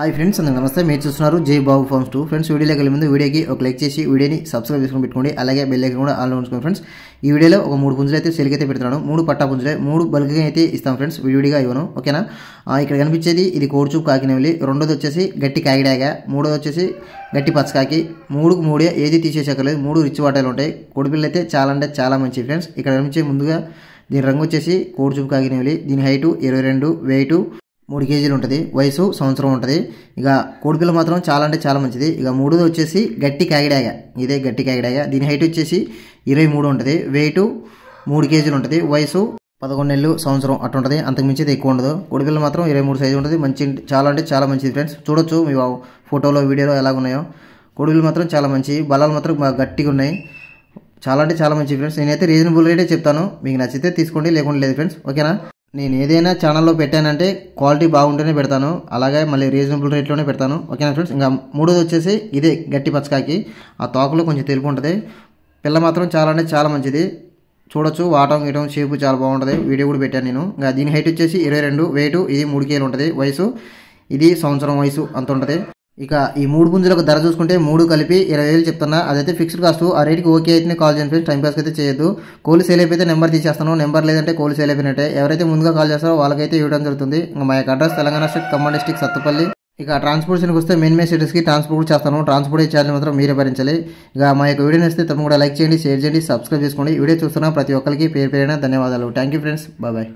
Hi friends, అందరికీ నమస్తే. మీరు చూస్తున్నారు జై బాబు ఫార్మ్స్ 2. ఫ్రెండ్స్, వీడియోలోకి వెళ్ళే ముందు వీడియోకి ఒక లైక్ చేసి వీడియోని సబ్స్క్రైబ్ చేసుకుని పెట్టుకోండి. అలాగే బెల్ ఐకాన్ కూడా ఆన్లో ఉంచుకోండి. ఫ్రెండ్స్, ఈ వీడియోలో ఒక 3 పుంజులు అయితే సేల్కి అయితే పెడుతున్నాను. 3 పట్టా పుంజులే, 3 బల్క్గా అయితే ఇస్తాం ఫ్రెండ్స్, విడివిడిగా ఇవ్వను. ఓకేనా? ఇక్కడ కనిపించేది ఇది కోడిచూపు కాకినవలి, రెండోది వచ్చేసి గట్టి కాకిడాగా, మూడోది వచ్చేసి గట్టి పచ్చకాకి. 3కు 3 ఏది తీసేసక్కర్లేదు, 3 రిచ్ వాటాలు ఉంటాయి. కోడిపిల్లలు అయితే చాలా అంటే చాలా మంచి ఫ్రెండ్స్. ఇక్కడ కనిపించే ముందుగా దీని రంగు వచ్చేసి కోడిచూపు కాకినవలి. దీని హైటు 22, వెయిట్ 3 కేజీలు ఉంటుంది. వయసు సంవత్సరం ఉంటుంది. ఇక కోడిపిల్ల మాత్రం చాలా అంటే చాలా మంచిది. ఇక మూడోది వచ్చేసి గట్టి కాకిడాగ, ఇదే గట్టి కాకిడాగ. దీని హైట్ వచ్చేసి 23 ఉంటుంది. వెయిట్ 3 కేజీలు ఉంటుంది. వయసు 11 నెలలు సంవత్సరం అట్టు ఉంటుంది. అంతకుమించి ఎక్కువ ఉండదు. కోడిపిల్ల మాత్రం 23 సైజు ఉంటుంది. మంచి చాలా అంటే చాలా మంచిది ఫ్రెండ్స్. చూడొచ్చు మీ ఫోటోలో వీడియోలో ఎలాగున్నాయో. కోడిపిల్లలు మాత్రం చాలా మంచి, బలాలు మాత్రం బాగా గట్టిగా ఉన్నాయి. చాలా అంటే చాలా మంచి ఫ్రెండ్స్. నేనైతే రీజనబుల్ రేటే చెప్తాను. మీకు నచ్చితే తీసుకోండి, లేకుండా లేదు ఫ్రెండ్స్. ఓకేనా? నేను ఏదైనా ఛానల్లో పెట్టానంటే క్వాలిటీ బాగుంటేనే పెడతాను, అలాగే మళ్ళీ రీజనబుల్ రేట్లోనే పెడతాను. ఓకేనా ఫ్రెండ్స్? ఇంకా మూడోది వచ్చేసి ఇదే గట్టి పచ్చకాకి. ఆ తోకలో కొంచెం తెలుపు ఉంటుంది. పిల్ల మాత్రం చాలా అంటే చాలా మంచిది. చూడొచ్చు, వాటం గీయటం షేపు చాలా బాగుంటుంది. వీడియో కూడా పెట్టాను నేను. ఇంకా దీని హైట్ వచ్చేసి 22, వెయిట్ ఇది 3 కేజీలు ఉంటుంది. వయసు ఇది సంవత్సరం వయసు అంత ఉంటుంది. ఇక ఈ 3 పుంజులకు ధర చూసుకుంటే 3 కలిపి 20,000 చెప్తున్నా. అదైతే ఫిక్స్డ్ కాస్ట్. ఆ రేట్కి ఓకే అయితే కాల్ చేయండి ఫ్రెండ్స్. టైం పాస్ అయితే చేయొద్దు. కోళ్ళు సేల్ అయిపోతే నెంబర్ తీసేస్తాను. నెంబర్ లేదంటే కోళ్ళు సేల్ అయిపోయినట్టే. ఎవరైతే ముందుగా కాల్ చేస్తారో వాళ్ళకైతే ఇవ్వడం జరుగుతుంది. ఇంకా మా యొక్క address Telangana state Khammam district Sathupalli. ఇక ట్రాన్స్పోర్టేషన్కి వస్తే మెయిన్ సిటీస్కి ట్రాన్స్పోర్ట్ చేస్తాను. ట్రాన్స్పోర్ట్ ఛార్జ్ మాత్రం మీరే భరించాలి. ఇక మా యొక్క వీడియో నచ్చితే తప్పకుండా లైక్ చేయండి, షేర్ చేయండి, సబ్స్క్రైబ్ చేసుకోండి. వీడియో చూస్తున్నా ప్రతి ఒక్కరికి పేరు పేరైన ధన్యవాదాలు. Thank you friends. బాయ్.